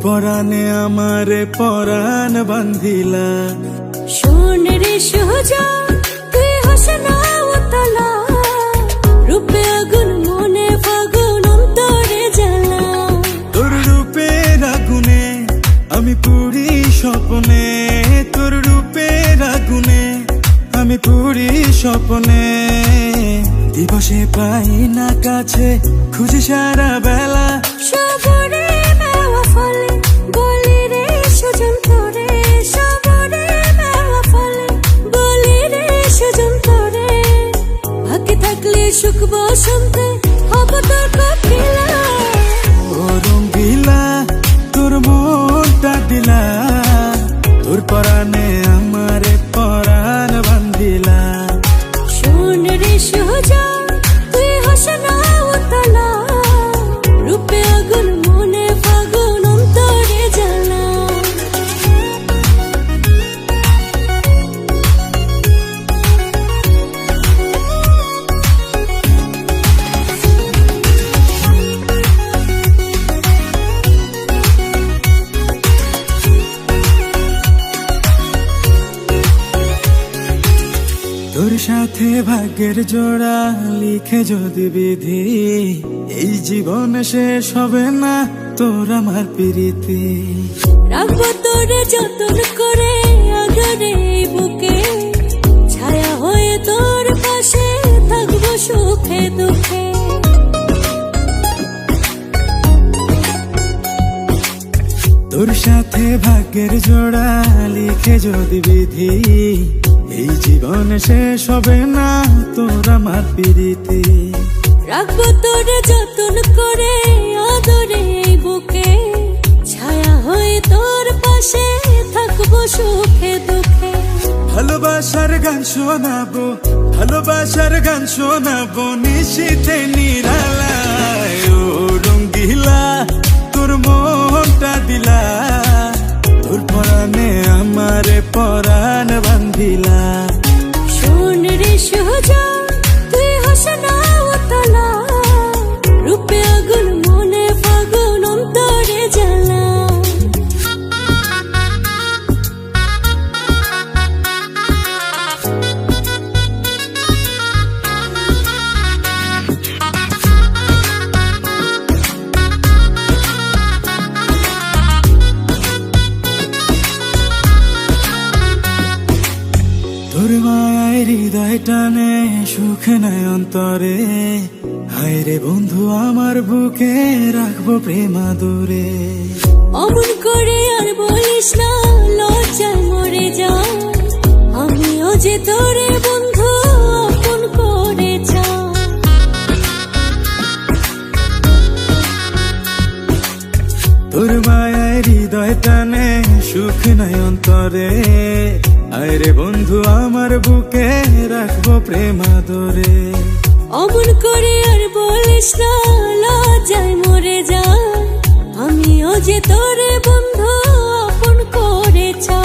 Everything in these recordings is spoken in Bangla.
পরাণে আমারে পরাণ বান্ধিলা। শোন রে সুজন তুই হোসনা উতলা, রূপে আগুন মনে ফাগুন অন্তরে জ্বালা। তোর রূপের আগুনে আমি পুরি স্বপ্নে, তোর রূপের আগুনে আমি পুরি স্বপ্নে। দিবসে পাই না কাছে খুঁজি সারা বেলা, সবরে মেওয়া ফলে বলি রে সুজন তোরে, সবরে মেওয়া ফলে বলি রে সুজন তোরে। ভাগ্যে থাকলে সুখ বসন্তে হব তোর কপিলা। ও রঙ্গিলা তোর মনটা দিলা, তোর পরাণে আমারে পরাণ বান্ধিলা। শোন রে সুজন তুই হোসনা উতলা, রূপে আগুন মনে ফাগুন অন্তরে জ্বালা। তোর সাথে ভাগ্যের জোড়া লিখে যদি বিধি, এই জীবন শেষ হবে না তোর আমার প্রীতি। রাখবো তোরে যতন করে আদরে এই বুকে, ছায়া হয়ে তোর পাশে থাকবো সুখে দুঃখে। তোর সাথে ভাগ্যের জোড়া লিখে যদি বিধি, এই জীবন শেষ হবে না তোর আমার প্রীতি। রাখবো তোরে যতন করে আদরে এই বুকে, ছায়া হয়ে তোর পাশে থাকবো সুখে দুঃখে। ভালোবাসার গান শোনাবো, ভালোবাসার গান শোনাবো নিশীথে নিরালায়। ও রঙ্গিলা তোর মনটা দিলা, তোর পরাণে আমারে পরাণ বান্ধিলা। শোন রে সুজন তুই হোসনা উতলা, রূপে আগুন মনে ফাগুন অন্তরে জ্বালা। তোর মায়ের হৃদয় টানে সুখ নাই অন্তরে, হায় রে বন্ধু আমার বুকে রাখবো প্রেম আদরে। অমন করে আর বলিস না লজ্জায় মরে যা, আমিও যে তোরে বন্ধু আপন করে যা। তোর মায়ের হৃদয় টানে সুখ নাই অন্তরে, হায় রে বন্ধু আমার বুকে রাখবো প্রেম আদরে। অমন করে আর বলিস না লজ্জায় মরে যা, আমিও যে তোরে বন্ধু আপন করে যা।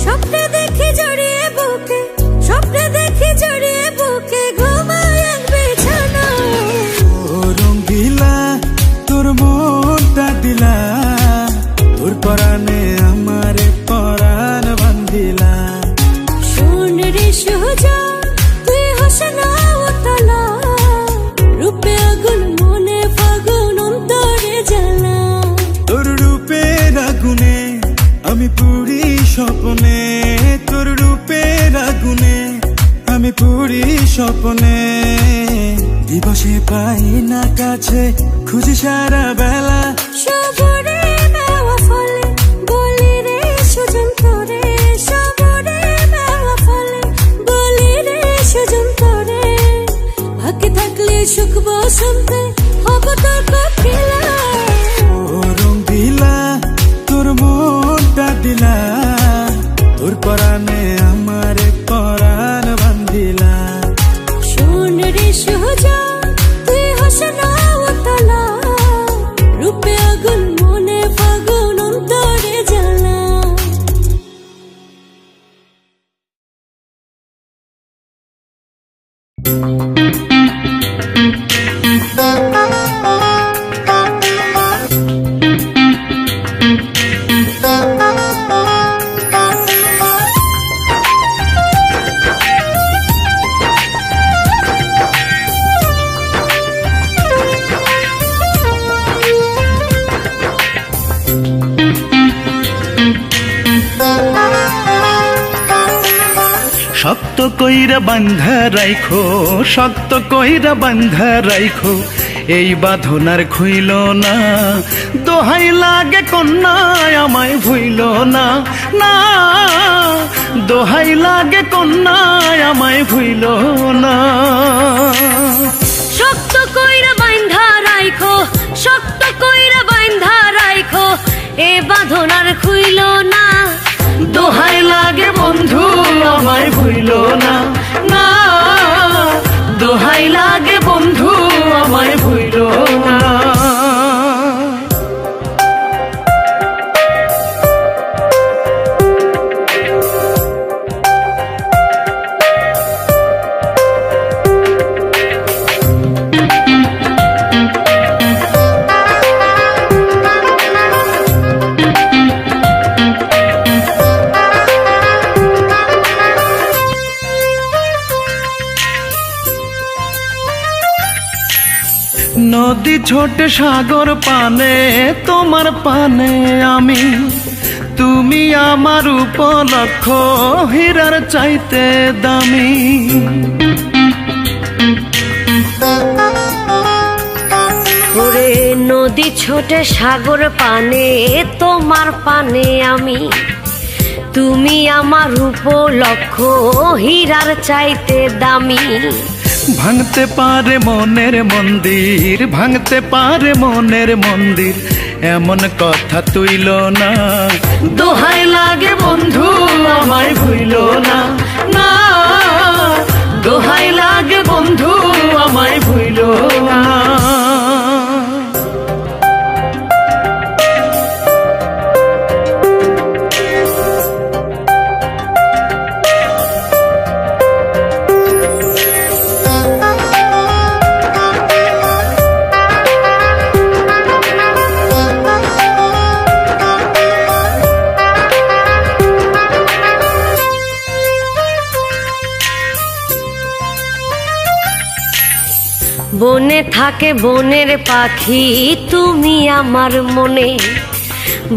স্বপ্নে দেখি জড়িয়ে বুকে, স্বপ্নে দেখি জড়িয়ে বুকে ঘুমায় এক বিছানা। ও রঙ্গিলা তোর মনটা দিলা, তোর পরাণে আমারে পরাণ বান্ধিলা। শোন রে সুজন তুই হোসনা উতলা, রূপে আগুন মনে ফাগুন অন্তরে জ্বালা। তোর রূপের আগুনে আমি পুরি স্বপ্নে, তোর রূপের আগুনে আমি পুরি স্বপ্নে। দিবসে পাই না কাছে খুঁজি সারা বেলা, সবরে মেওয়া ফলে বলি রে সুজন তোরে, সবরে মেওয়া ফলে বলি রে সুজন তোরে। ভাগ্যে থাকলে সুখ বসন্তে হব তোর কপিলা। ও রঙ্গিলা তোর মনটা দিলা, তোর পরাণে আমারে পরাণ বান্ধিলা। শোন রে সুজন তুই হোসনা উতলা, রূপে শক্ত কইরা বান্ধা রাইখো, শক্ত কইরা বান্ধা রাইখো, এই বাঁধনার খুইল না। দোহাই লাগে কন্যায় আমায় ভুইল না, না দোহাই লাগে কন্যায় আমায় ভুইল না। শক্ত কইরা বাইন্ধা রাইখো, শক্ত কইরা বাইন্ধা রাইখো, এ বাঁধনার খুইল না। দোহাই লাগে বন্ধু আমায় ভুইল না, না দোহাই লাগে বন্ধু আমায় ভুইল না। নদী ছোট সাগর পানে, তোমার পানে আমি, তুমি আমার উপলক্ষ হীরার চাইতে দামি। ওরে নদী ছোটে সাগর পানে, তোমার পানে আমি, তুমি আমার উপলক্ষ হীরার চাইতে দামি। ভাঙতে পারে মনের মন্দির, ভাঙতে পারে মনের মন্দির, এমন কথা তুইল না। দোহাই লাগে বন্ধু আমায় ভুইল না, না দোহাই লাগে বন্ধু আমায় ভুইল না। বনে থাকে বনের পাখি, তুমি আমার মনে,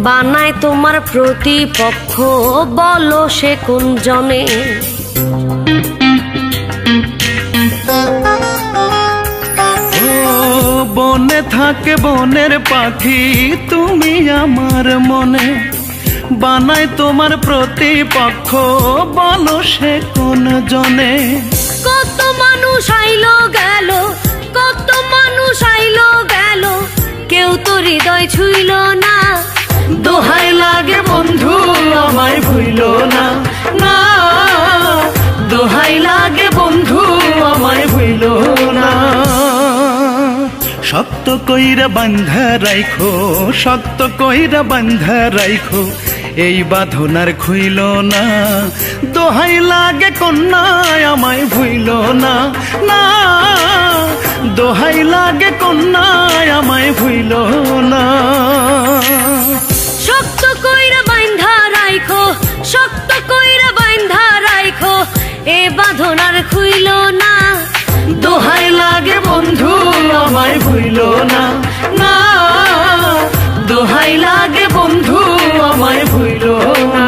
বানায় তোমার প্রতিপক্ষ, বলো সে কোন জনে। বনে থাকে বনের পাখি, তুমি আমার মনে, বানায় তোমার প্রতিপক্ষ, বলো সে কোন জনে। কত মানুষ আইলো গেল, কত মানুষ আইলো গেল, কেউ তো হৃদয় ছুইল না। দোহাই লাগে বন্ধু আমায় ভুইল না, না দোহাই লাগে বন্ধু আমায় ভুইল না। শক্ত কইরা বান্ধা রাইখো, শক্ত কইরা বান্ধা রাইখো, এই বাঁধনার খুইল না। দোহাই লাগে কন্যায় আমায় ভুইল না, না দোহাই লাগে কন্যায় আমায় ভুইল না। শক্ত কইরা বাইন্ধা রাইখো, শক্ত কইরা বাইন্ধা রাইখো, এ বাঁধনার খুইল না। দোহাই লাগে বন্ধু আমায় ভুইল না, না দোহাই লাগে বন্ধু আমায় ভুইল না।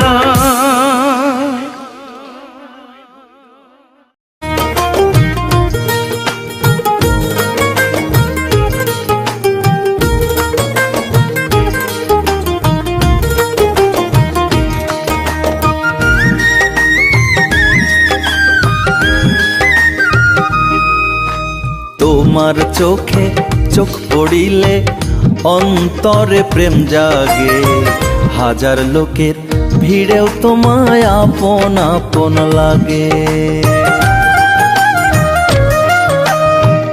তোমার চোখে চোখ পড়িলে অন্তরে প্রেম জাগে, হাজার লোকের ভিড়েও তোমায় আপন আপন লাগে।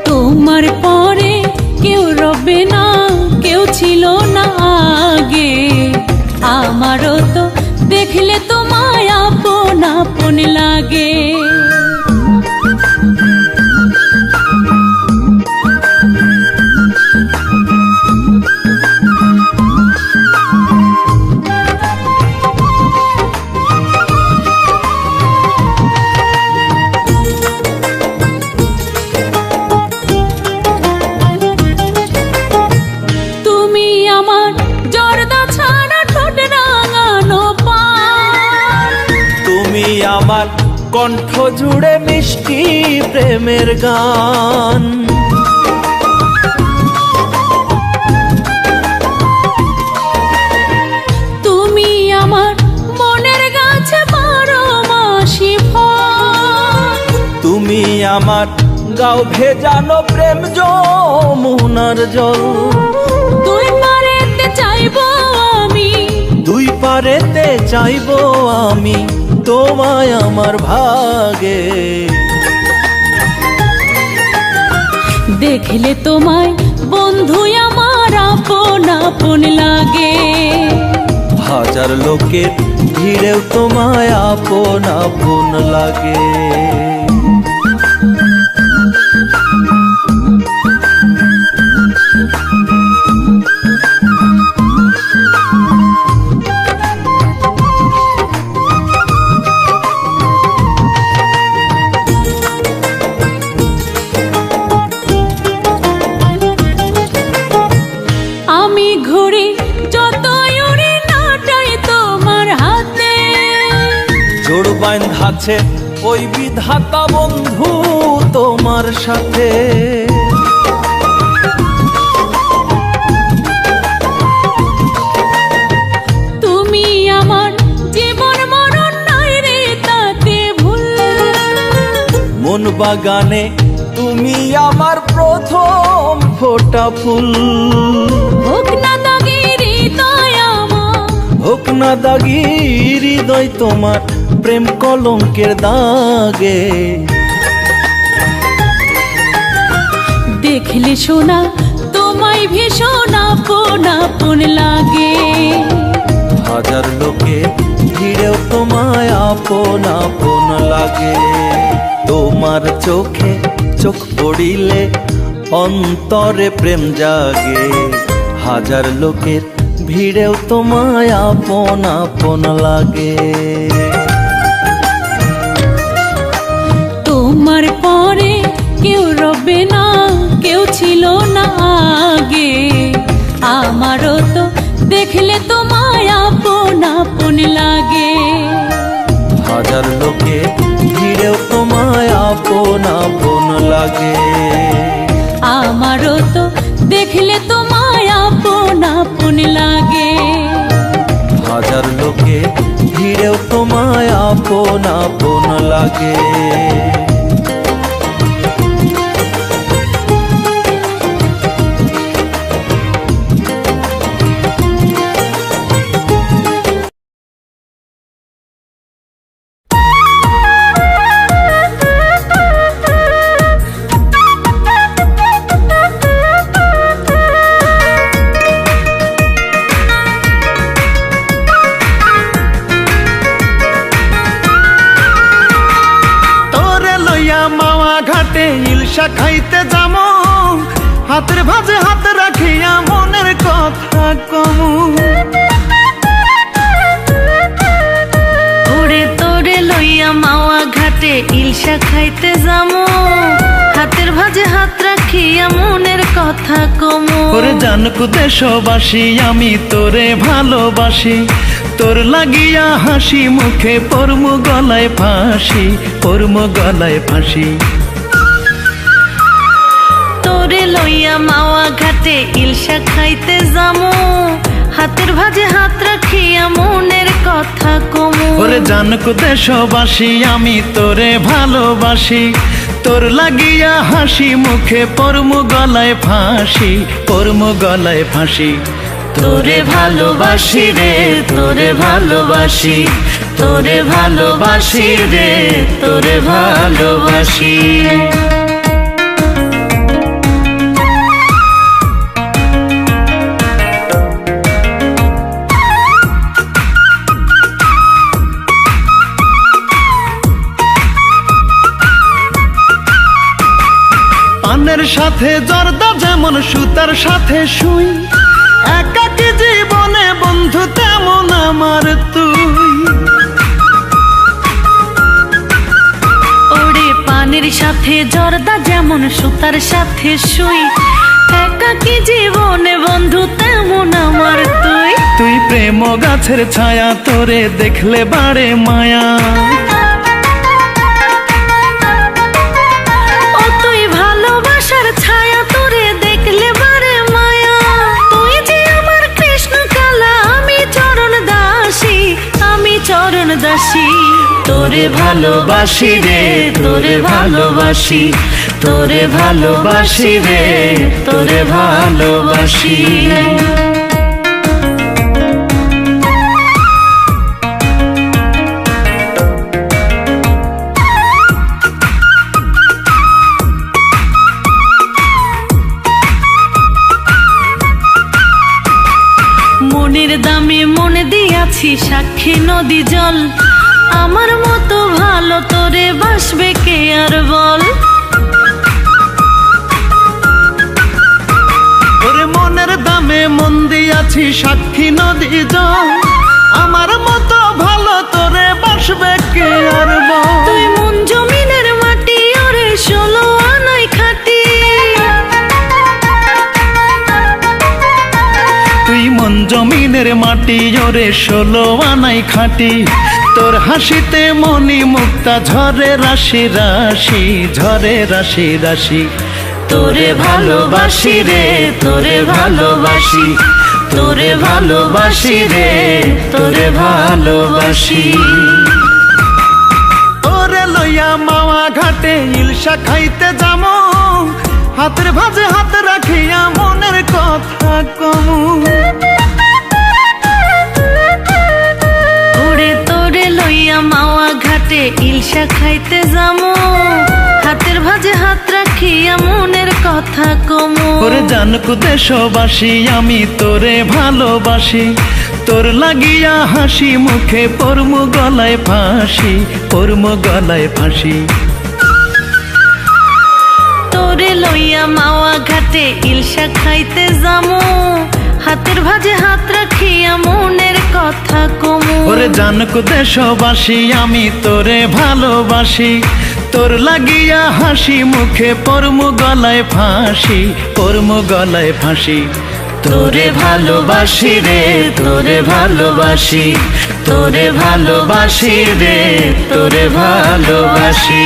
তোমার পরে কেউ রবে না, কেউ ছিল না আগে, আমারও তো দেখলে তোমায় আপন আপন লাগে। তুমি আমার জর্দা কণ্ঠ জুড়ে মিষ্টি প্রেমের গান। তুমি আমার মনের গাছে বারো মাসি ফল, তুমি আমার গাও ভেজানো প্রেম যমুনার জল। দুই পারেতে চাইবো আমি, দুই পারেতে চাইবো আমি তোমায় আমার ভাগে। দেখলে তোমায় বন্ধু আমার আপন আপন লাগে। হাজার লোকের ভিড়েও তোমায় আপন আপন লাগে। আমি ঘুরি যতই উড়ি নাটাই তোমার হাতে, জোড় বাঁধাছে ওই বিধাতা বন্ধু তোমার সাথে। তুমি আমার জীবন মরণ নাই রে তাতে ভুল। মন বাগানে তুমি আমার প্রথম ফোটা ফুল। হোক না দাগি হৃদয় আমার, হোক না দাগি হৃদয় তোমার প্রেম কলঙ্কের দাগে। দেখলে শোনা তোমায় ভীষণ আপন আপন লাগে। হাজার লোকে ভিড়েও তোমায় আপন আপন লাগে। তোমার চোখে চোখ পড়িলে অন্তরে প্রেম জাগে। হাজার লোকের ভিড়েও তোমায় আপন আপন লাগে। তোমার পরে কেউ রবে না, কেউ ছিল না আগে। আমারও তো দেখলে তোমায় আপন আপন লাগে। হাজার লোকে ভিড়েও তোমায় আপন আপন লাগে। আমারও তো দেখলে তোমায় আপন আপন লাগে। হাজার লোকে ভিড়েও তোমায় আপন আপন লাগে। ইলশা খাইতে যামু, হাতের ভাজে হাত রাখিয়া মনের কথা কমু। ওরে তোরে লইয়া মাওয়া ঘাটে ইলশা খাইতে যামু, হাতের ভাজে হাত রাখিয়া মনের কথা কমু। ওরে জানকু দেশবাসী আমি তোরে ভালোবাসি, তোর লাগিয়া হাসি মুখে পরমু গলায় ফাঁসি, পরমু গলায় ফাঁসি। তোরে লইয়া মাওয়া ঘাটে ইলশা খাইতে যামু, হাতের ভাজে হাত রাখিয়া মনের কথা কমু। ওরে জানকু দেশবাসী আমি তোরে ভালোবাসি, তোর লাগিয়া হাসি মুখে পরমু গলায় ফাঁসি, পরমু গলায় ফাঁসি। তোরে ভালোবাসি রে, তোরে ভালোবাসি, তোরে ভালোবাসি রে, তোরে ভালোবাসি। পানের সাথে জর্দা যেমন সুতার সাথে সুই, একাকী জীবনে বন্ধু তেমন আমার তুই। ওরে পানের সাথে জর্দা যেমন সুতার সাথে সুই, একাকী জীবনে বন্ধু তেমন আমার তুই। তুই প্রেম গাছের ছায়া, তোরে দেখলে বাড়ে মায়া। দাসী। তোরে ভালোবাসি রে, তোরে ভালোবাসি, তোরে ভালোবাসি রে, তোরে ভালোবাসি। মনের দামে মনে দিয়াছি সাক্ষী নদী জল, আমার মতো ভালো তোরে বাসবে কে আর বল। ওরে মনের দামে মন দিয়াছি সাক্ষী নদী জল, আমার মতো ভালো তোরে বাসবে কে আর বল। তুই মন জমিনের মাটি ওরে 16 আনাই খাটি, তুই মন জমিনের মাটি ওরে 16 আনাই খাটি। তোর হাসিতে মনি মুক্তা ঝরে রাশি রাশি, ঝরে রাশি রাশি। তোরে ভালোবাসি রে, তোরে ভালোবাসি, তোরে ভালোবাসি রে, তোরে ভালোবাসি। ওরে লইয়া মাওয়া ঘাটে ইলশা খাইতে যামু, হাতের ভাজে হাত রাখিয়া মনের কথা কমু। ওরে তোরে লইয়া মাওয়া ঘাটে ইলশা খাইতে যামু, হাতের ভাজে হাত রাখিয়া মনের কথা কমু। ওরে জানকু দেশবাসী আমি তোরে ভালোবাসি, তোর লাগিয়া হাসি মুখে পরমু গলায় ফাঁসি, পরমু গলায় ফাঁসি। তোরে লইয়া মাওয়া ঘাটে ইলশা খাইতে যামু, হাতের ভাজে হাত রাখিয়া মনের কথা কমু। ওরে জানকু দেশবাসী আমি তোরে ভালোবাসি, তোর লাগিয়া হাসি মুখে পরমু গলায় ফাঁসি, পরমু গলায় ফাঁসি। তোরে ভালোবাসি রে, তোরে ভালোবাসি, তোরে ভালোবাসি রে, তোরে ভালোবাসি।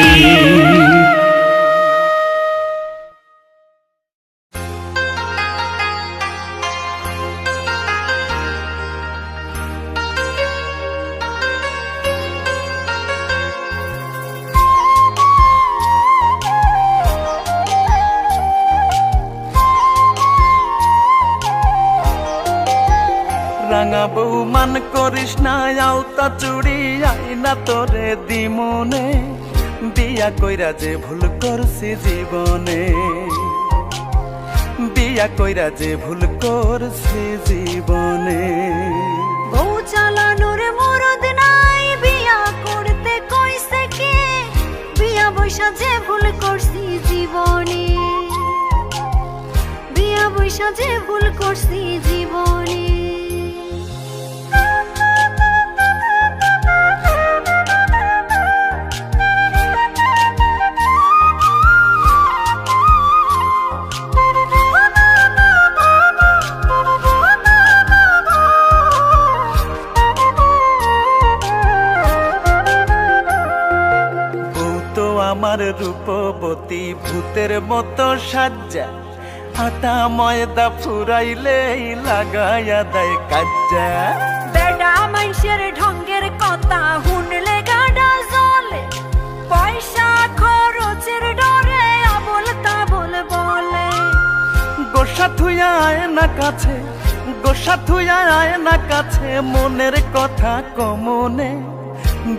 রাঙা বউ মান করিস না, আলতা চুড়ি আইনা তোরে দিমনে, বিয়া কইরা যে ভুল করছি জীবনে, বিয়া কইরা যে ভুল করছি জীবনে। বউ চালানোর মরদ নাই, বিয়া করতে কইছে কে, বিয়া বৈশা যে ভুল করছি জীবনে, বিয়া বৈশা যে ভুল করছি জীবনে। আমার রূপবতী ভূতের মতো সাজ্জা, আটা ময়দা ফুরাইলেই লাগাইয়া দেয় কাজ্জা। বেডা মানুষের ঢঙ্গের কথা শুনলে গাডা জ্বলে, পয়সা খরচের ডরে আবল তাবল বলে। গোসা থুয়া আয় না কাছে, গোসা থুয়া আয় না কাছে, মনের কথা কমনে,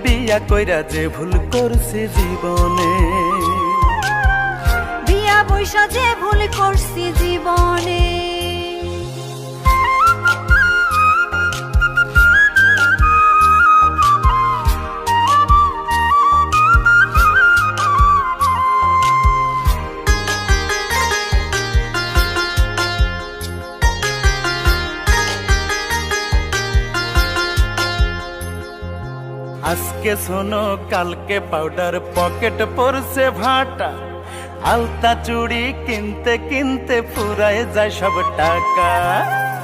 বিয়া কইরা যে ভুল করছি জীবনে, বিয়া বৈশা যে ভুল করছি জীবনে। আজকে শোনো কালকে পাউডার পকেট পরছে ভাটা, আলতা চুড়ি কিনতে কিনতে ফুরায় যায় সব টাকা।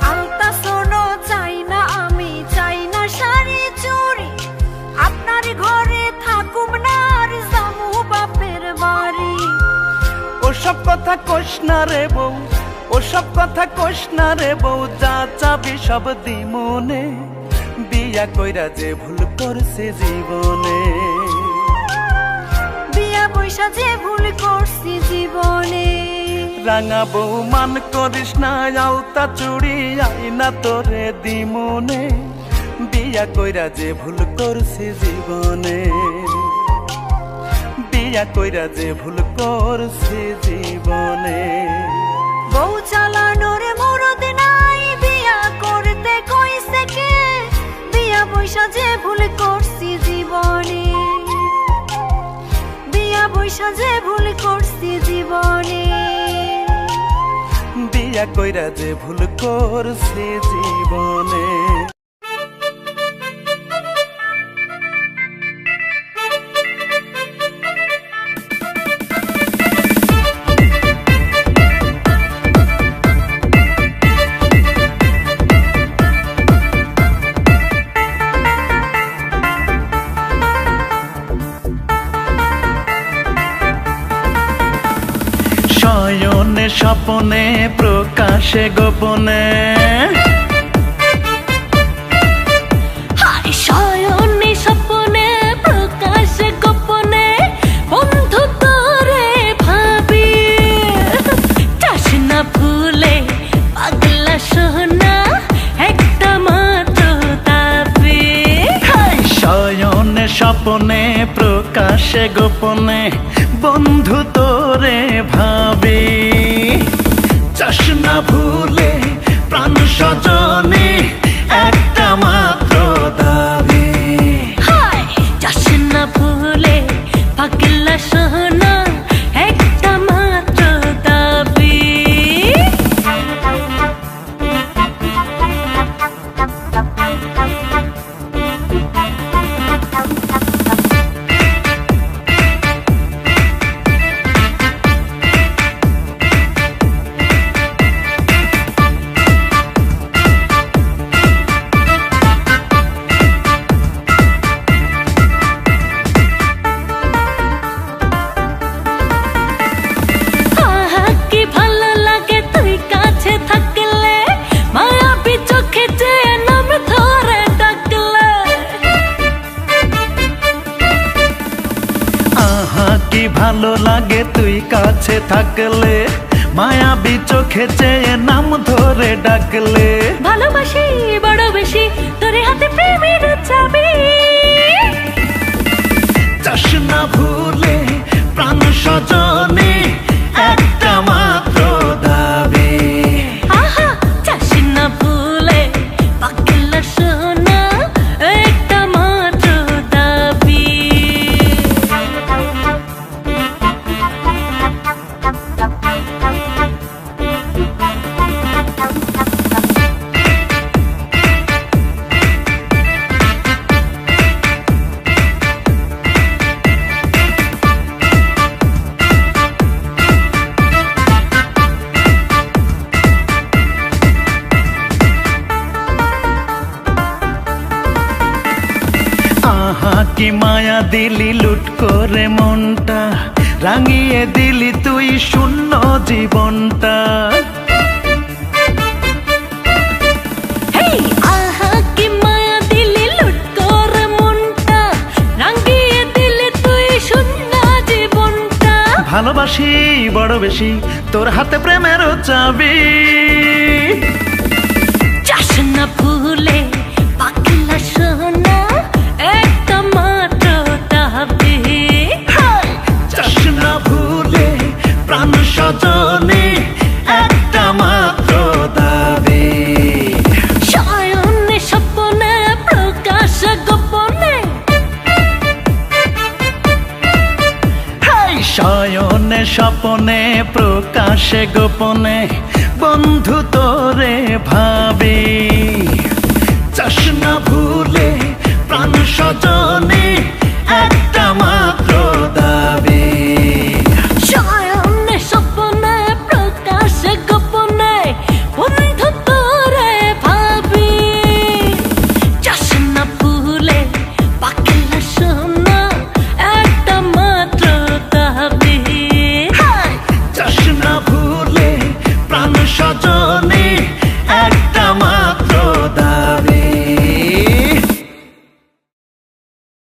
আলতা সোনো চাই না আমি, চাই না শাড়ি চুড়ি, আপনার ঘরে থাকুম না আর যামু বাপের বাড়ি। ওসব কথা কোস না রে বউ, ওসব কথা কোস না রে বউ, যা চাবি সব দিমনে, বিয়া বিয়া কইরা যে ভুল করছে জীবনে। বিয়া পয়সা যে ভুল করছি জীবনে। রাঙা বউ মান করিস না, আলতা চুড়ি আইনা তোরে দিমনে। বিয়া কইরা যে ভুল করছে জীবনে, বিয়া কইরা যে ভুল করছে জীবনে। বউ চালানোর মরদ নাই, বিয়া করতে কইছে কে? বিয়া পয়সা যে ভুল করছি জীবনে, বিয়া পয়সা যে ভুল করছি জীবনে। বিয়া কইরা যে ভুল করছে জীবনে। শয়নে স্বপনে প্রকাশে গোপনে, হায় শয়নে স্বপনে প্রকাশে গোপনে, বন্ধু তোরে ভাবি। চাস না ভুলে পাগলা সোনা, একটা মাত্র দাবি। শয়নে স্বপনে প্রকাশে গোপনে, বন্ধু তোরে ভাবি। চাস না ভুলে প্রাণ সজনে, একটা মাত্র দাবি। হায় চাস না ভুলে পাগলা সোনা, একটা মাত্র দাবি। আহা কি ভালো লাগে তুই কাছে থাকলে, মায়াবী চোখে যে নাম ধরে ডাকলে। আহা কি ভালো লাগে তুই কাছে থাকলে, মায়াবী চোখে চেয়ে নাম ধরে ডাকলে। ভালোবাসি বড় বেশি তোর হাতে প্রেমের চাবি। চাস না ভুলে প্রাণ সজনে, একটা মাত্র দাবি। আহা চাস না ভুলে পাগলা সোনা, একটা মাত্র দাবি। আহা কি মায়া দিলি লুট করে মনটা, রাঙিয়ে দিলি তুই শূন্য জীবনটা। হেই আহা কি মায়া দিলি লুট করে মনটা, রাঙিয়ে দিলি তুই শূন্য জীবনটা। ভালোবাসি বড় বেশি তোর হাতে প্রেমের চাবি। চাস না ভুলে পাগলা সোনা, একটা মাত্র দাবি। চাস না ভুলে প্রাণ সজনে, একটা মাত্র দাবি। শয়নে স্বপ্নে প্রকাশ গোপনে, শয়নে স্বপনে প্রকাশে গোপনে, বন্ধু তোরে ভাবি। চাস না ভুলে প্রাণ সজনে, একটা